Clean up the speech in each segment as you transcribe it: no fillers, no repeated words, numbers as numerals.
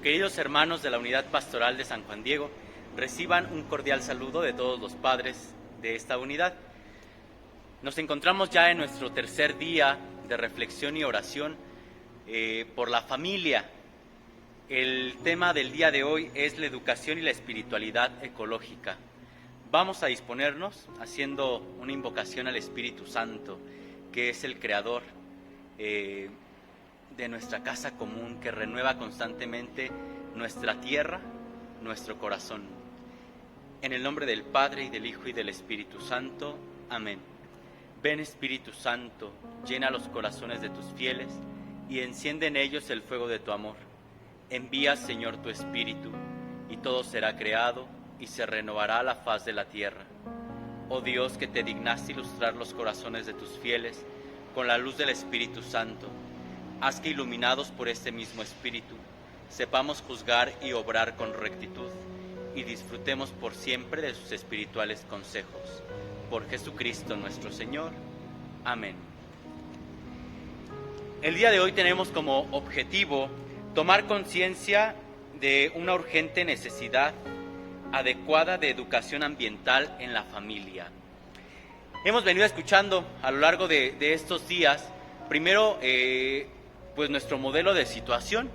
Queridos hermanos de la Unidad Pastoral de San Juan Diego, reciban un cordial saludo de todos los padres de esta unidad. Nos encontramos ya en nuestro tercer día de reflexión y oración por la familia. El tema del día de hoy es la educación y la espiritualidad ecológica. Vamos a disponernos haciendo una invocación al Espíritu Santo, que es el creador de nuestra casa común, que renueva constantemente nuestra tierra, nuestro corazón. En el nombre del Padre, y del Hijo, y del Espíritu Santo. Amén. Ven, Espíritu Santo, llena los corazones de tus fieles, y enciende en ellos el fuego de tu amor. Envía, Señor, tu Espíritu, y todo será creado, y se renovará la faz de la tierra. Oh Dios, que te dignaste ilustrar los corazones de tus fieles con la luz del Espíritu Santo, haz que, iluminados por este mismo Espíritu, sepamos juzgar y obrar con rectitud, y disfrutemos por siempre de sus espirituales consejos. Por Jesucristo nuestro Señor. Amén. El día de hoy tenemos como objetivo tomar conciencia de una urgente necesidad adecuada de educación ambiental en la familia. Hemos venido escuchando a lo largo de estos días, primero, pues nuestro modelo de situación,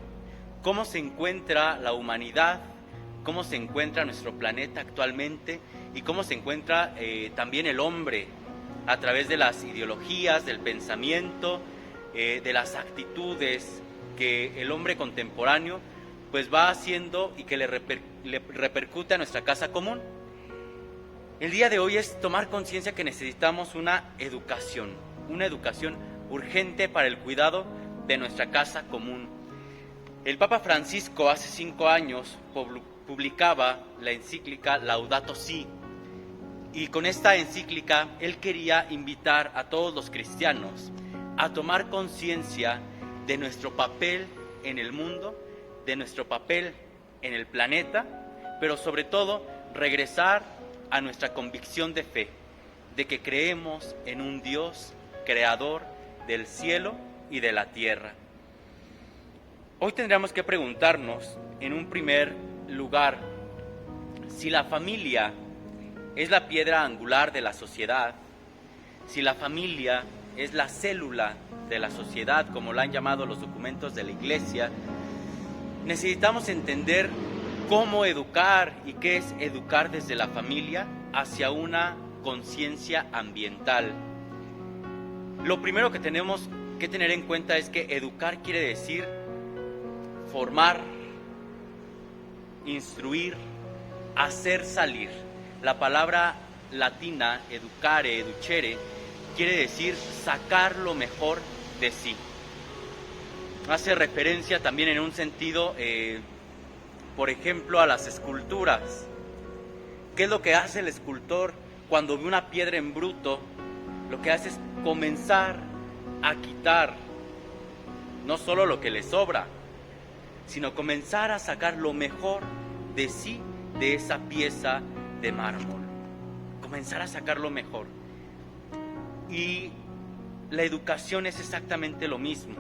cómo se encuentra la humanidad, cómo se encuentra nuestro planeta actualmente y cómo se encuentra también el hombre a través de las ideologías, del pensamiento, de las actitudes que el hombre contemporáneo pues va haciendo y que le repercute a nuestra casa común. El día de hoy es tomar conciencia que necesitamos una educación urgente para el cuidado de nuestra casa común. El Papa Francisco hace 5 años publicaba la encíclica Laudato Si, y con esta encíclica él quería invitar a todos los cristianos a tomar conciencia de nuestro papel en el mundo, de nuestro papel en el planeta, pero sobre todo regresar a nuestra convicción de fe, de que creemos en un Dios creador del cielo y de la tierra. Hoy tendríamos que preguntarnos, en un primer lugar, si la familia es la piedra angular de la sociedad, si la familia es la célula de la sociedad, como la han llamado los documentos de la Iglesia. Necesitamos entender cómo educar y qué es educar desde la familia hacia una conciencia ambiental. Lo primero que tenemos que tener en cuenta es que educar quiere decir formar, instruir, hacer salir. La palabra latina educare, educere, quiere decir sacar lo mejor de sí. Hace referencia también en un sentido, por ejemplo, a las esculturas. ¿Qué es lo que hace el escultor cuando ve una piedra en bruto? Lo que hace es comenzar a quitar no solo lo que le sobra, sino comenzar a sacar lo mejor de sí, de esa pieza de mármol. Comenzar a sacar lo mejor. Y la educación es exactamente lo mismo.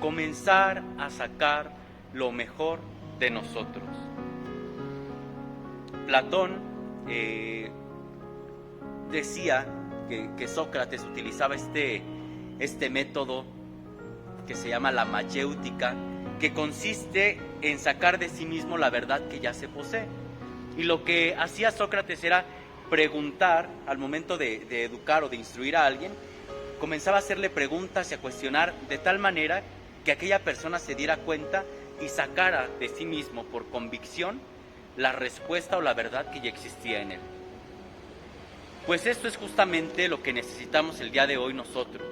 Comenzar a sacar lo mejor de nosotros. Platón decía que Sócrates utilizaba este método que se llama la mayéutica, que consiste en sacar de sí mismo la verdad que ya se posee. Y lo que hacía Sócrates era preguntar, al momento de educar o de instruir a alguien, comenzaba a hacerle preguntas y a cuestionar de tal manera que aquella persona se diera cuenta y sacara de sí mismo por convicción la respuesta o la verdad que ya existía en él. Pues esto es justamente lo que necesitamos el día de hoy nosotros,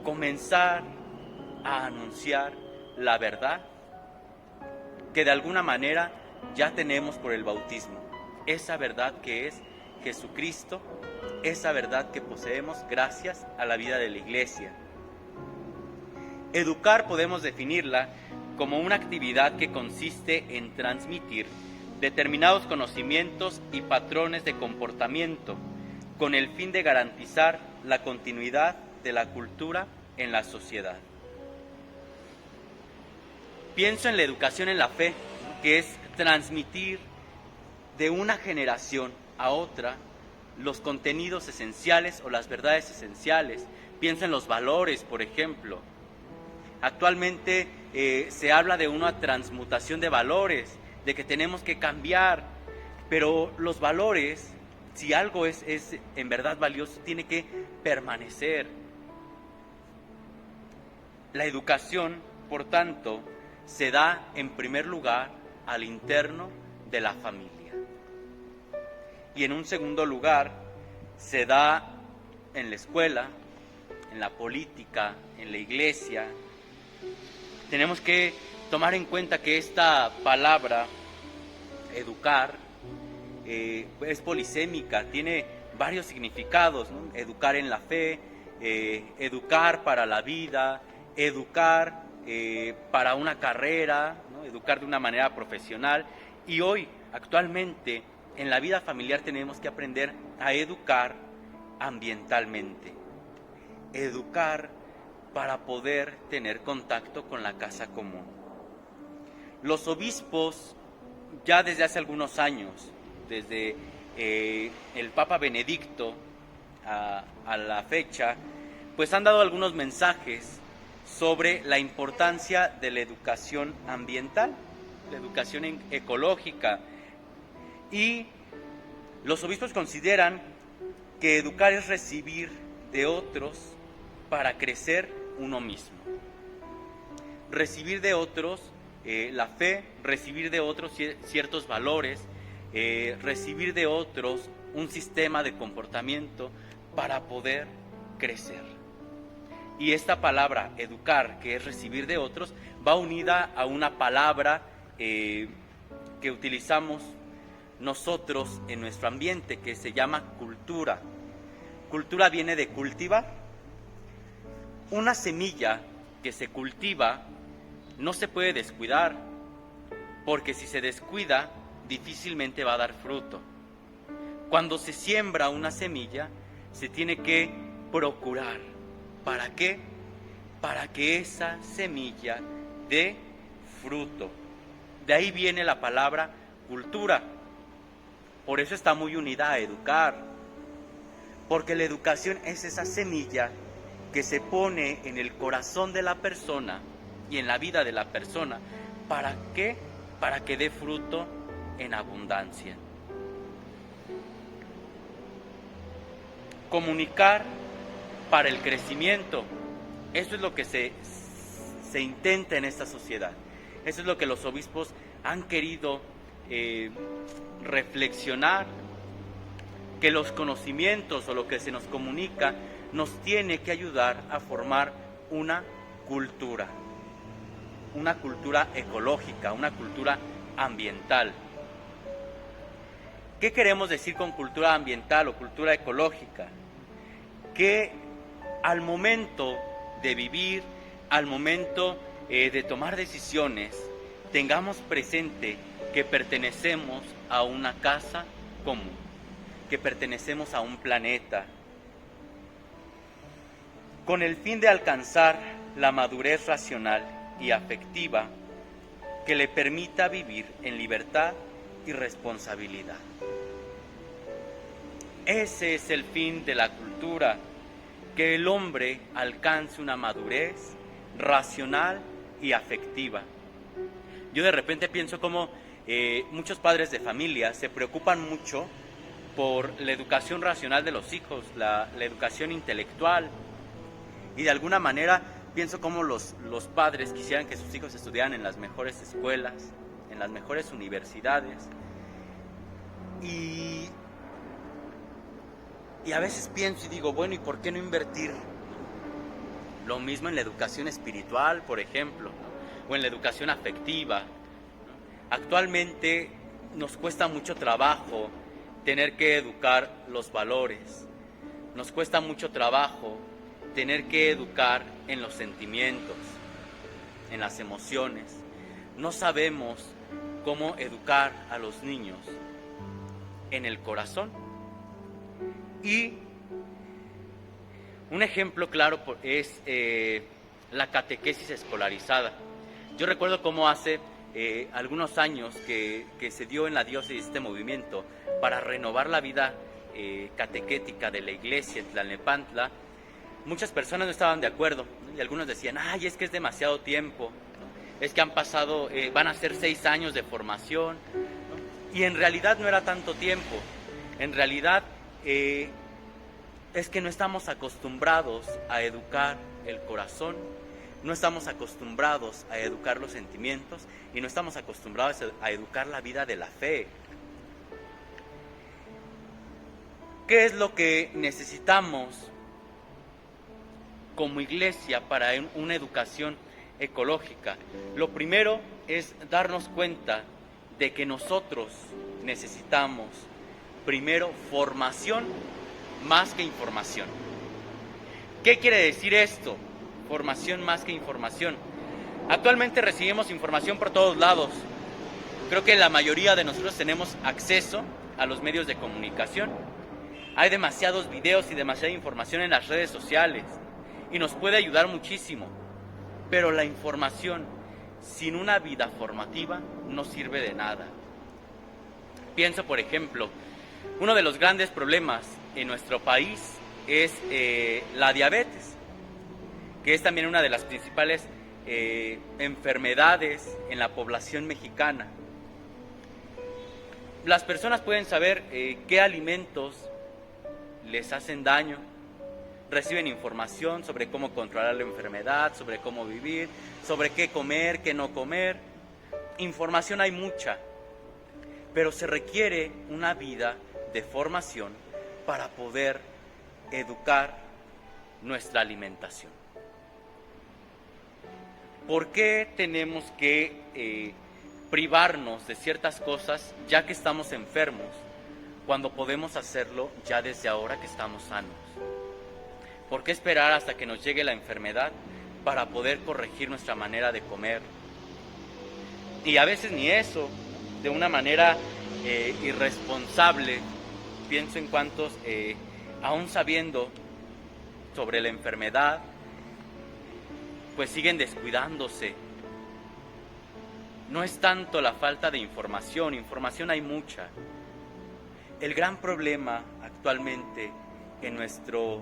comenzar a anunciar la verdad que de alguna manera ya tenemos por el bautismo, esa verdad que es Jesucristo, esa verdad que poseemos gracias a la vida de la Iglesia. Educar podemos definirla como una actividad que consiste en transmitir determinados conocimientos y patrones de comportamiento con el fin de garantizar la continuidad de la cultura en la sociedad. Pienso en la educación en la fe, que es transmitir de una generación a otra los contenidos esenciales o las verdades esenciales. Pienso en los valores, por ejemplo. Actualmente se habla de una transmutación de valores, de que tenemos que cambiar, pero los valores, si algo es en verdad valioso, tiene que permanecer. La educación, por tanto, se da en primer lugar al interno de la familia. Y en un segundo lugar, se da en la escuela, en la política, en la iglesia. Tenemos que tomar en cuenta que esta palabra, educar, es polisémica, tiene varios significados, ¿no? Educar en la fe, educar para la vida, educar para una carrera, ¿no? Educar de una manera profesional. Y hoy, actualmente, en la vida familiar tenemos que aprender a educar ambientalmente. Educar para poder tener contacto con la casa común. Los obispos, ya desde hace algunos años, desde el Papa Benedicto a la fecha, pues han dado algunos mensajes sobre la importancia de la educación ambiental, la educación ecológica. Y los obispos consideran que educar es recibir de otros para crecer uno mismo. Recibir de otros la fe, recibir de otros ciertos valores, recibir de otros un sistema de comportamiento para poder crecer. Y esta palabra, educar, que es recibir de otros, va unida a una palabra que utilizamos nosotros en nuestro ambiente, que se llama cultura. Cultura viene de cultivar. Una semilla que se cultiva no se puede descuidar, porque si se descuida, difícilmente va a dar fruto. Cuando se siembra una semilla, se tiene que procurar. ¿Para qué? Para que esa semilla dé fruto. De ahí viene la palabra cultura. Por eso está muy unida a educar. Porque la educación es esa semilla que se pone en el corazón de la persona y en la vida de la persona. ¿Para qué? Para que dé fruto en abundancia. Comunicar para el crecimiento. Eso es lo que se intenta en esta sociedad. Eso es lo que los obispos han querido reflexionar, que los conocimientos o lo que se nos comunica nos tiene que ayudar a formar una cultura ecológica, una cultura ambiental. ¿Qué queremos decir con cultura ambiental o cultura ecológica? Que al momento de vivir, al momento de tomar decisiones, tengamos presente que pertenecemos a una casa común, que pertenecemos a un planeta, con el fin de alcanzar la madurez racional y afectiva que le permita vivir en libertad y responsabilidad. Ese es el fin de la cultura, que el hombre alcance una madurez racional y afectiva. Yo de repente pienso como muchos padres de familia se preocupan mucho por la educación racional de los hijos, la educación intelectual, y de alguna manera pienso como los padres quisieran que sus hijos estudiaran en las mejores escuelas, en las mejores universidades, y a veces pienso y digo, bueno, ¿y por qué no invertir lo mismo en la educación espiritual, por ejemplo, o en la educación afectiva? Actualmente nos cuesta mucho trabajo tener que educar los valores, nos cuesta mucho trabajo tener que educar en los sentimientos, en las emociones. No sabemos cómo educar a los niños en el corazón. Y un ejemplo claro es la catequesis escolarizada. Yo recuerdo cómo hace algunos años que se dio en la diócesis este movimiento para renovar la vida catequética de la iglesia en Tlalnepantla. Muchas personas no estaban de acuerdo, ¿no? Y algunos decían, ay, es que es demasiado tiempo, ¿no? Es que han pasado, van a ser 6 años de formación, ¿no? Y en realidad no era tanto tiempo, en realidad es que no estamos acostumbrados a educar el corazón, no estamos acostumbrados a educar los sentimientos y no estamos acostumbrados a educar la vida de la fe. ¿Qué es lo que necesitamos como iglesia para una educación ecológica? Lo primero es darnos cuenta de que nosotros necesitamos primero formación más que información. ¿Qué quiere decir esto? Formación más que información. Actualmente recibimos información por todos lados. Creo que la mayoría de nosotros tenemos acceso a los medios de comunicación. Hay demasiados videos y demasiada información en las redes sociales y nos puede ayudar muchísimo. Pero la información sin una vida formativa no sirve de nada. Pienso, por ejemplo, uno de los grandes problemas en nuestro país es la diabetes, que es también una de las principales enfermedades en la población mexicana. Las personas pueden saber qué alimentos les hacen daño, reciben información sobre cómo controlar la enfermedad, sobre cómo vivir, sobre qué comer, qué no comer. Información hay mucha, pero se requiere una vida de formación para poder educar nuestra alimentación. ¿Por qué tenemos que privarnos de ciertas cosas ya que estamos enfermos, cuando podemos hacerlo ya desde ahora que estamos sanos? ¿Por qué esperar hasta que nos llegue la enfermedad para poder corregir nuestra manera de comer? Y a veces ni eso, de una manera irresponsable. Pienso en cuantos, aún sabiendo sobre la enfermedad, pues siguen descuidándose. No es tanto la falta de información hay mucha. El gran problema actualmente en nuestro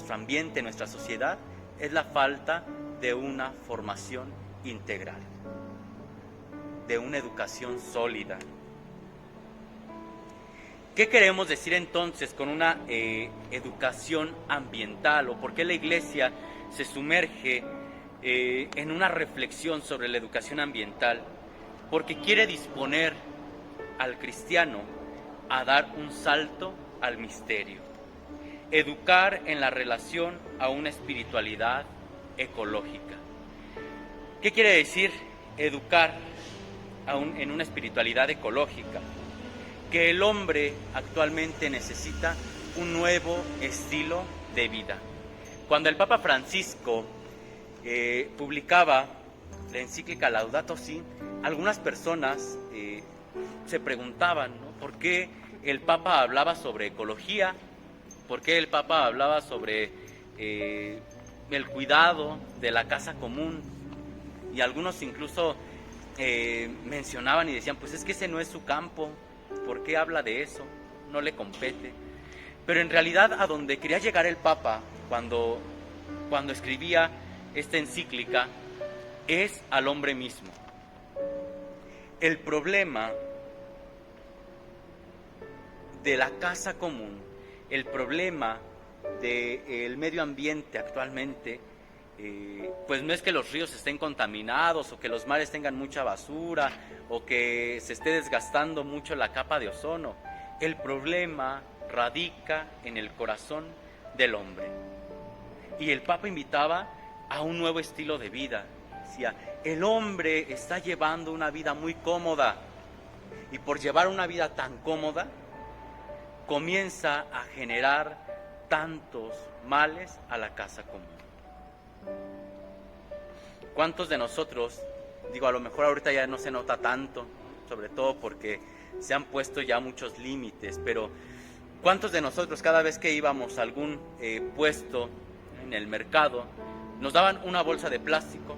ambiente, en nuestra sociedad, es la falta de una formación integral, de una educación sólida. ¿Qué queremos decir entonces con una educación ambiental? ¿O por qué la Iglesia se sumerge en una reflexión sobre la educación ambiental? Porque quiere disponer al cristiano a dar un salto al misterio, educar en la relación a una espiritualidad ecológica. ¿Qué quiere decir educar en una espiritualidad ecológica? Que el hombre actualmente necesita un nuevo estilo de vida. Cuando el Papa Francisco publicaba la encíclica Laudato Si, algunas personas se preguntaban, ¿no?, ¿por qué el Papa hablaba sobre ecología? ¿Por qué el Papa hablaba sobre el cuidado de la casa común? Y algunos incluso mencionaban y decían, pues es que ese no es su campo. ¿Por qué habla de eso? No le compete. Pero en realidad a donde quería llegar el Papa cuando escribía esta encíclica es al hombre mismo. El problema de la casa común, el problema del medio ambiente actualmente, pues no es que los ríos estén contaminados o que los mares tengan mucha basura o que se esté desgastando mucho la capa de ozono. El problema radica en el corazón del hombre. Y el Papa invitaba a un nuevo estilo de vida. Decía, el hombre está llevando una vida muy cómoda y por llevar una vida tan cómoda comienza a generar tantos males a la casa común. ¿Cuántos de nosotros, a lo mejor ahorita ya no se nota tanto, sobre todo porque se han puesto ya muchos límites, pero ¿cuántos de nosotros cada vez que íbamos a algún puesto en el mercado nos daban una bolsa de plástico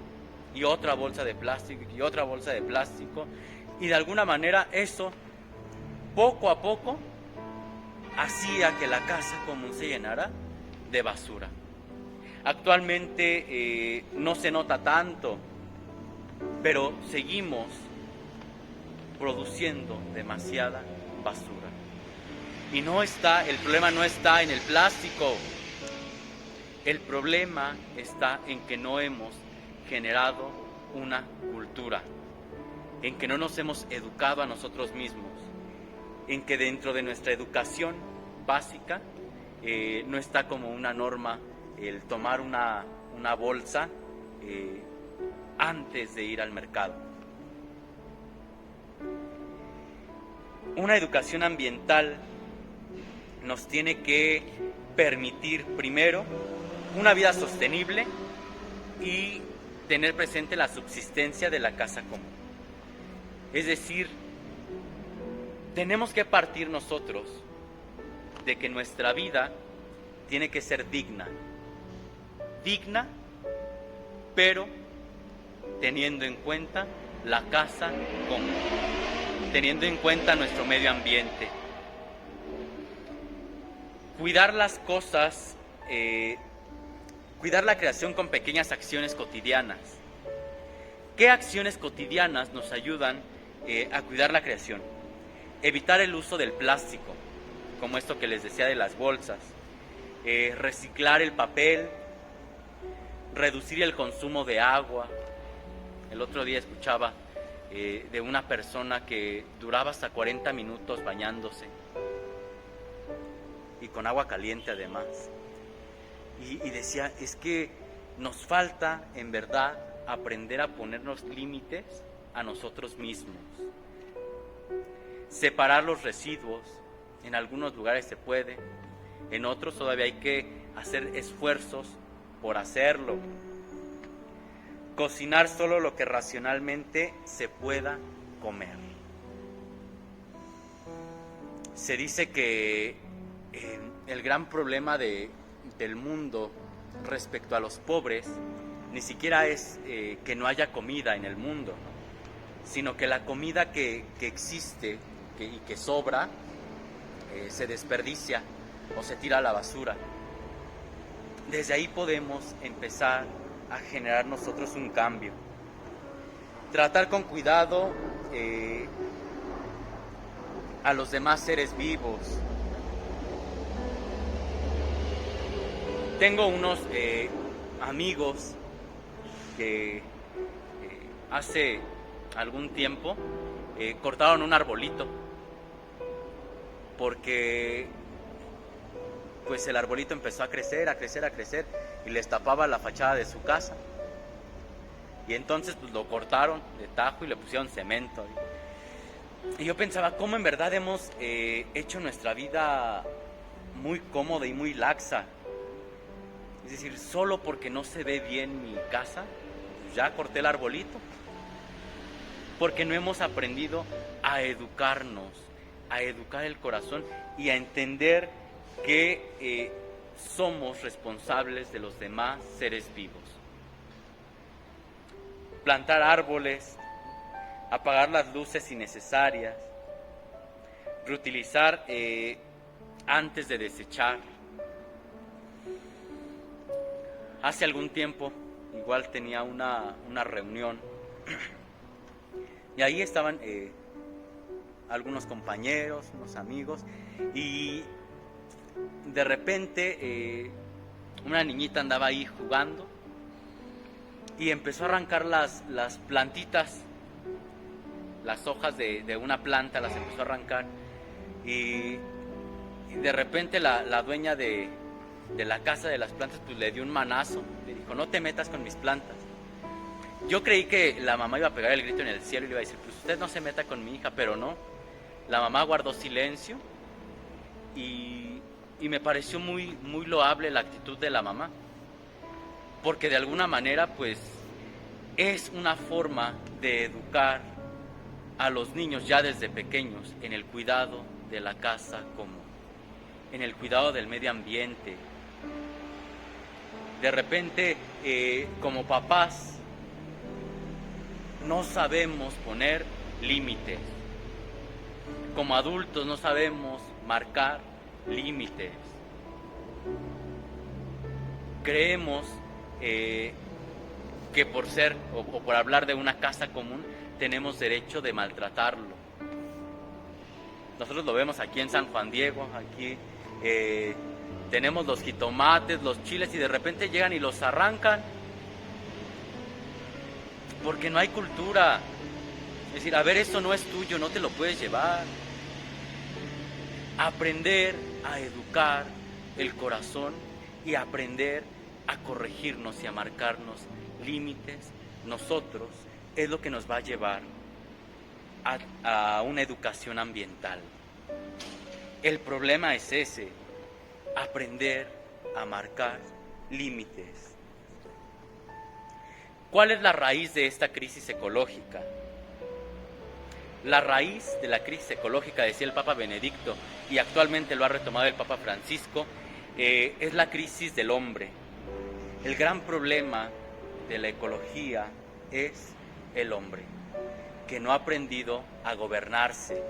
y otra bolsa de plástico y otra bolsa de plástico, y de alguna manera eso poco a poco hacía que la casa común se llenara de basura. Actualmente no se nota tanto, pero seguimos produciendo demasiada basura. Y el problema no está en el plástico, el problema está en que no hemos generado una cultura, en que no nos hemos educado a nosotros mismos, en que dentro de nuestra educación básica no está como una norma el tomar una bolsa antes de ir al mercado. Una educación ambiental nos tiene que permitir primero una vida sostenible y tener presente la subsistencia de la casa común. Es decir, tenemos que partir nosotros de que nuestra vida tiene que ser digna, pero teniendo en cuenta la casa común, teniendo en cuenta nuestro medio ambiente. Cuidar las cosas, cuidar la creación con pequeñas acciones cotidianas. ¿Qué acciones cotidianas nos ayudan a cuidar la creación? Evitar el uso del plástico, como esto que les decía de las bolsas. Reciclar el papel, reducir el consumo de agua. El otro día escuchaba de una persona que duraba hasta 40 minutos bañándose y con agua caliente además. Y decía, es que nos falta en verdad aprender a ponernos límites a nosotros mismos. Separar los residuos, en algunos lugares se puede, en otros todavía hay que hacer esfuerzos por hacerlo. Cocinar solo lo que racionalmente se pueda comer. Se dice que el gran problema del mundo respecto a los pobres ni siquiera es que no haya comida en el mundo, sino que la comida que existe y que sobra se desperdicia o se tira a la basura. Desde ahí podemos empezar a generar nosotros un cambio. Tratar con cuidado a los demás seres vivos. Tengo unos amigos que hace algún tiempo cortaron un arbolito porque pues el arbolito empezó a crecer y les tapaba la fachada de su casa. Y entonces pues lo cortaron de tajo y le pusieron cemento. Y yo pensaba, ¿cómo en verdad hemos hecho nuestra vida muy cómoda y muy laxa? Es decir, solo porque no se ve bien mi casa, ya corté el arbolito. Porque no hemos aprendido a educarnos, a educar el corazón y a entender que somos responsables de los demás seres vivos. Plantar árboles, apagar las luces innecesarias, reutilizar antes de desechar. Hace algún tiempo igual tenía una reunión y ahí estaban algunos compañeros, unos amigos, y de repente una niñita andaba ahí jugando y empezó a arrancar las plantitas, las hojas de una planta, las empezó a arrancar y de repente la dueña de la casa de las plantas pues le dio un manazo, le dijo, no te metas con mis plantas. Yo creí que la mamá iba a pegar el grito en el cielo y le iba a decir, pues usted no se meta con mi hija, pero no. La mamá guardó silencio y me pareció muy, muy loable la actitud de la mamá, porque de alguna manera pues es una forma de educar a los niños ya desde pequeños en el cuidado de la casa común, en el cuidado del medio ambiente. De repente como papás no sabemos poner límites. Como adultos no sabemos marcar límites. Creemos que por ser o por hablar de una casa común tenemos derecho de maltratarlo. Nosotros lo vemos aquí en San Juan Diego, aquí tenemos los jitomates, los chiles y de repente llegan y los arrancan porque no hay cultura. Es decir, a ver, esto no es tuyo, no te lo puedes llevar. Aprender a educar el corazón y aprender a corregirnos y a marcarnos límites nosotros es lo que nos va a llevar a una educación ambiental. El problema es ese, aprender a marcar límites. ¿Cuál es la raíz de esta crisis ecológica? La raíz de la crisis ecológica, decía el Papa Benedicto, y actualmente lo ha retomado el Papa Francisco, es la crisis del hombre. El gran problema de la ecología es el hombre, que no ha aprendido a gobernarse,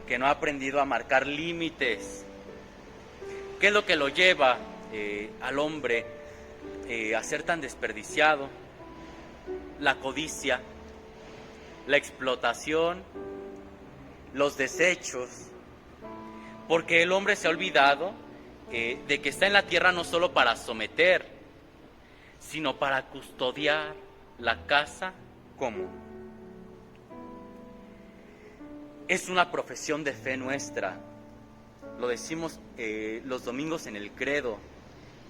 que no ha aprendido a marcar límites. ¿Qué es lo que lo lleva al hombre a ser tan desperdiciado? La codicia, la explotación, los desechos, porque el hombre se ha olvidado de que está en la tierra no solo para someter, sino para custodiar la casa común. Es una profesión de fe nuestra, lo decimos los domingos en el credo.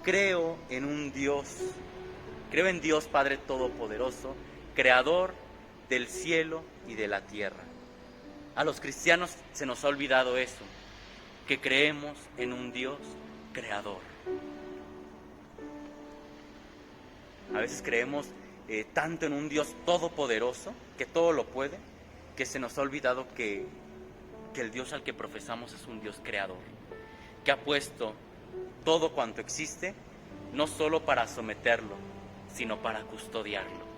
Creo en un Dios, creo en Dios Padre Todopoderoso, Creador del cielo y de la tierra. A los cristianos se nos ha olvidado eso, que creemos en un Dios creador. A veces creemos tanto en un Dios todopoderoso, que todo lo puede, que se nos ha olvidado que el Dios al que profesamos es un Dios creador, que ha puesto todo cuanto existe, no solo para someterlo, sino para custodiarlo.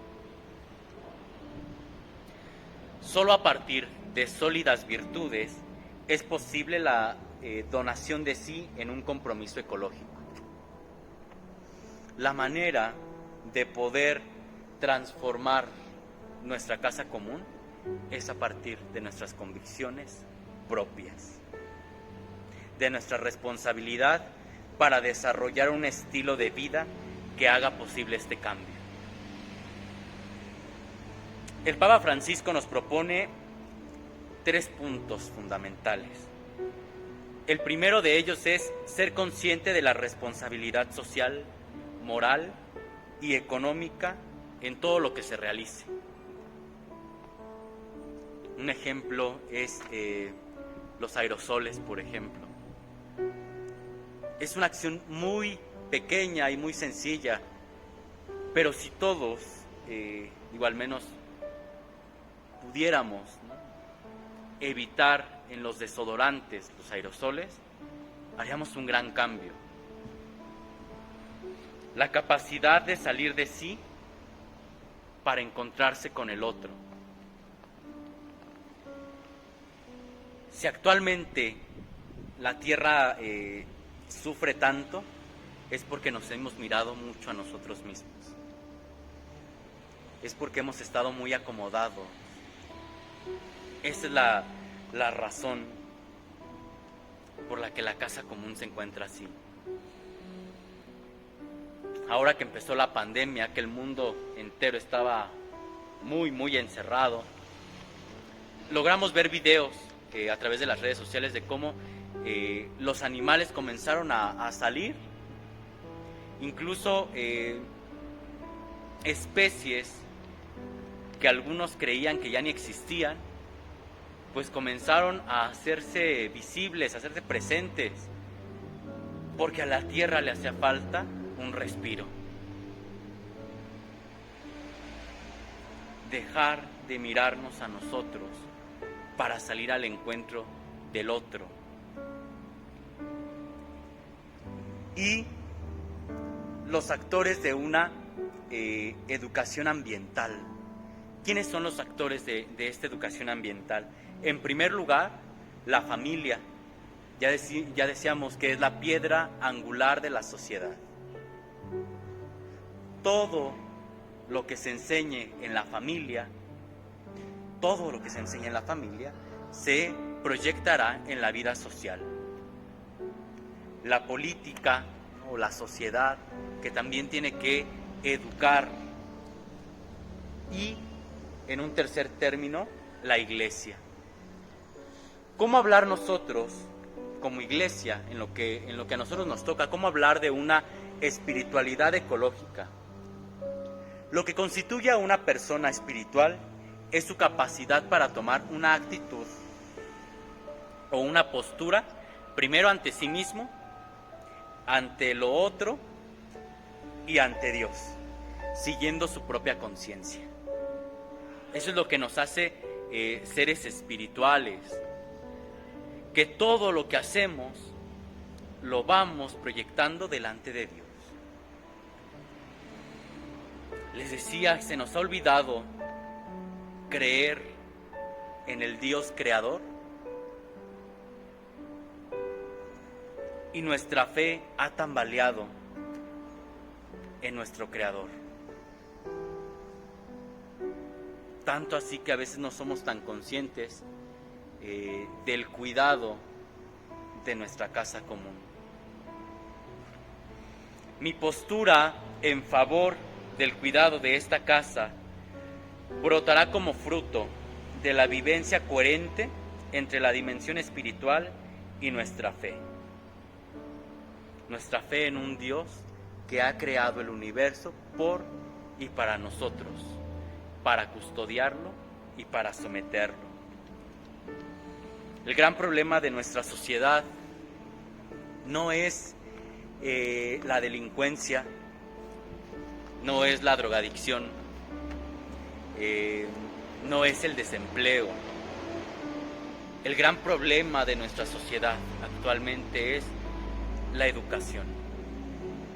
Solo a partir de sólidas virtudes es posible la donación de sí en un compromiso ecológico. La manera de poder transformar nuestra casa común es a partir de nuestras convicciones propias, de nuestra responsabilidad para desarrollar un estilo de vida que haga posible este cambio. El Papa Francisco nos propone 3 puntos fundamentales. El primero de ellos es ser consciente de la responsabilidad social, moral y económica en todo lo que se realice. Un ejemplo es los aerosoles, por ejemplo. Es una acción muy pequeña y muy sencilla, pero si todos, digo, al menos pudiéramos, ¿no?, evitar en los desodorantes los aerosoles, haríamos un gran cambio. La capacidad de salir de sí para encontrarse con el otro. Si actualmente la Tierra sufre tanto, es porque nos hemos mirado mucho a nosotros mismos. Es porque hemos estado muy acomodados. Esa es la razón por la que la casa común se encuentra así. Ahora que empezó la pandemia, que el mundo entero estaba muy encerrado, logramos ver videos a través de las redes sociales de cómo los animales comenzaron a salir, incluso especies que algunos creían que ya ni existían, pues comenzaron a hacerse visibles, a hacerse presentes, porque a la tierra le hacía falta un respiro. Dejar de mirarnos a nosotros para salir al encuentro del otro. Y los actores de una educación ambiental, ¿Quiénes son los actores de esta educación ambiental? En primer lugar, la familia. Ya decíamos que es la piedra angular de la sociedad. Todo lo que se enseñe en la familia, se proyectará en la vida social. La política o la sociedad, que también tiene que educar. Y, en un tercer término, la iglesia. ¿Cómo hablar nosotros, como iglesia, en lo que a nosotros nos toca, cómo hablar de una espiritualidad ecológica? Lo que constituye a una persona espiritual es su capacidad para tomar una actitud o una postura, primero ante sí mismo, ante lo otro y ante Dios, siguiendo su propia conciencia. Eso es lo que nos hace seres espirituales, que todo lo que hacemos lo vamos proyectando delante de Dios. Les decía, se nos ha olvidado creer en el Dios creador, y nuestra fe ha tambaleado en nuestro creador. Tanto así que a veces no somos tan conscientes del cuidado de nuestra casa común. Mi postura en favor del cuidado de esta casa brotará como fruto de la vivencia coherente entre la dimensión espiritual y nuestra fe. Nuestra fe en un Dios que ha creado el universo por y para nosotros, para custodiarlo y para someterlo. El gran problema de nuestra sociedad no es la delincuencia, no es la drogadicción, no es el desempleo. El gran problema de nuestra sociedad actualmente es la educación.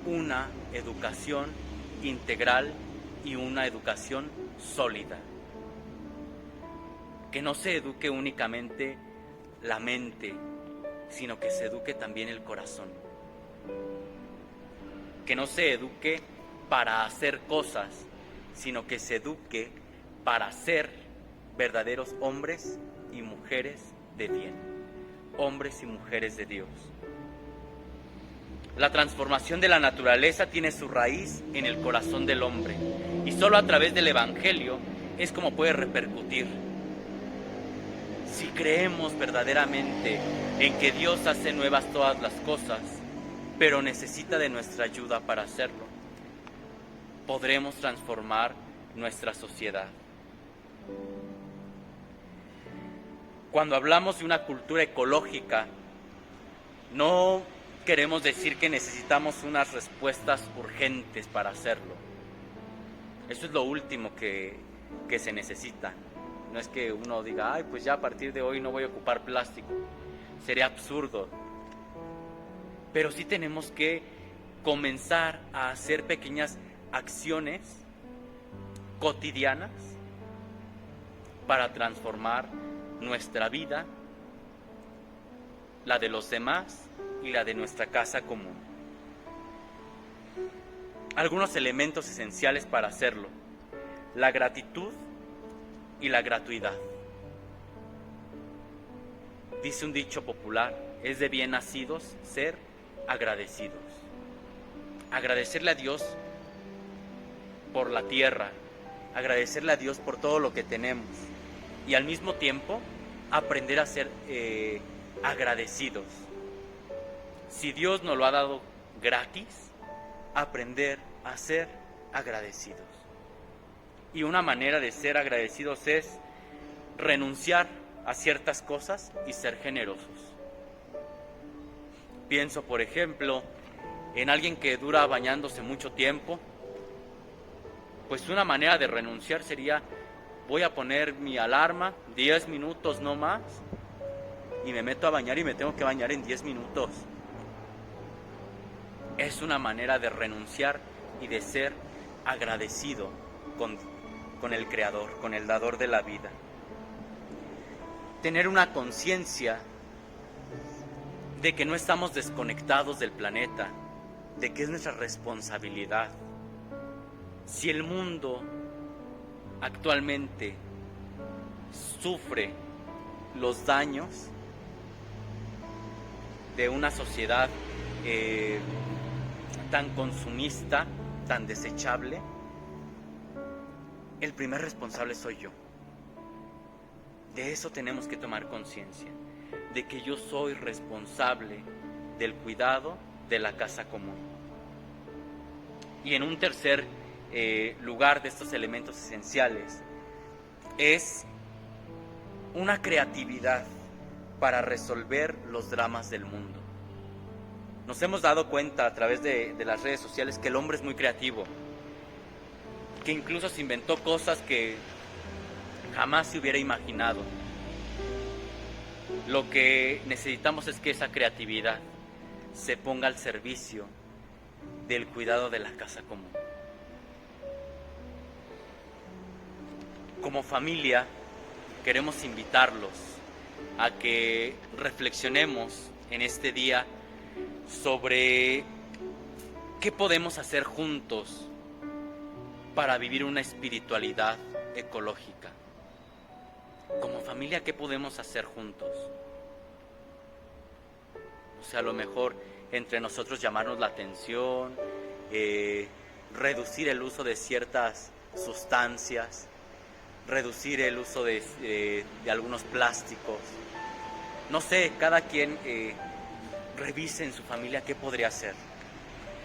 Una educación integral y una educación sólida. Que no se eduque únicamente la mente, sino que se eduque también el corazón. Que no se eduque para hacer cosas, sino que se eduque para ser verdaderos hombres y mujeres de bien, hombres y mujeres de Dios. La transformación de la naturaleza tiene su raíz en el corazón del hombre, y solo a través del Evangelio es como puede repercutir. Si creemos verdaderamente en que Dios hace nuevas todas las cosas, pero necesita de nuestra ayuda para hacerlo, podremos transformar nuestra sociedad. Cuando hablamos de una cultura ecológica, no queremos decir que necesitamos unas respuestas urgentes para hacerlo. Eso es lo último que se necesita. No es que uno diga, ay, pues ya a partir de hoy no voy a ocupar plástico. Sería absurdo. Pero sí tenemos que comenzar a hacer pequeñas acciones cotidianas para transformar nuestra vida, la de los demás y la de nuestra casa común. Algunos elementos esenciales para hacerlo: la gratitud y la gratuidad. Dice un dicho popular, es de bien nacidos ser agradecidos. Agradecerle a Dios por la tierra, agradecerle a Dios por todo lo que tenemos y al mismo tiempo aprender a ser agradecidos. Si Dios nos lo ha dado gratis, aprender a ser agradecidos. Y una manera de ser agradecidos es renunciar a ciertas cosas y ser generosos. Pienso, por ejemplo, en alguien que dura bañándose mucho tiempo. Pues una manera de renunciar sería: voy a poner mi alarma 10 minutos no más y me meto a bañar y me tengo que bañar en 10 minutos. Es una manera de renunciar y de ser agradecido con el Creador, con el dador de la vida. Tener una conciencia de que no estamos desconectados del planeta, de que es nuestra responsabilidad. Si el mundo actualmente sufre los daños de una sociedad tan consumista, tan desechable, el primer responsable soy yo. De eso tenemos que tomar conciencia, de que yo soy responsable del cuidado de la casa común. Y en un tercer lugar de estos elementos esenciales es una creatividad para resolver los dramas del mundo. Nos hemos dado cuenta a través de las redes sociales que el hombre es muy creativo, que incluso se inventó cosas que jamás se hubiera imaginado. Lo que necesitamos es que esa creatividad se ponga al servicio del cuidado de la casa común. Como familia, queremos invitarlos a que reflexionemos en este día sobre qué podemos hacer juntos para vivir una espiritualidad ecológica. Como familia, ¿qué podemos hacer juntos? O sea, a lo mejor entre nosotros llamarnos la atención, reducir el uso de ciertas sustancias, reducir el uso de algunos plásticos. No sé, cada quien revise en su familia qué podría hacer.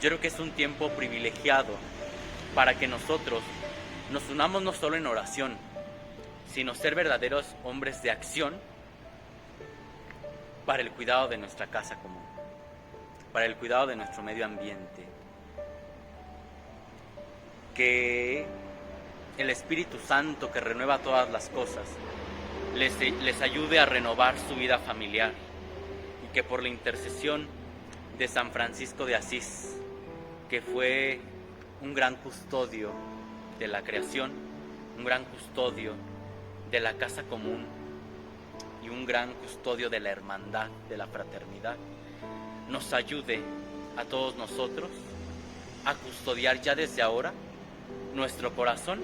Yo creo que es un tiempo privilegiado para que nosotros nos unamos no solo en oración, sino ser verdaderos hombres de acción para el cuidado de nuestra casa común, para el cuidado de nuestro medio ambiente. Que el Espíritu Santo, que renueva todas las cosas, les ayude a renovar su vida familiar, y que por la intercesión de San Francisco de Asís, que fue un gran custodio de la creación, un gran custodio de la casa común y un gran custodio de la hermandad, de la fraternidad, nos ayude a todos nosotros a custodiar ya desde ahora nuestro corazón,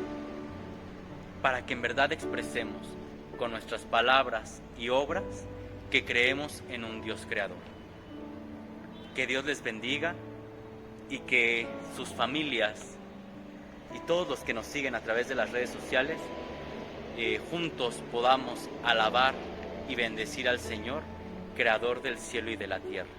para que en verdad expresemos con nuestras palabras y obras que creemos en un Dios creador. Que Dios les bendiga y que sus familias y todos los que nos siguen a través de las redes sociales juntos podamos alabar y bendecir al Señor, creador del cielo y de la tierra.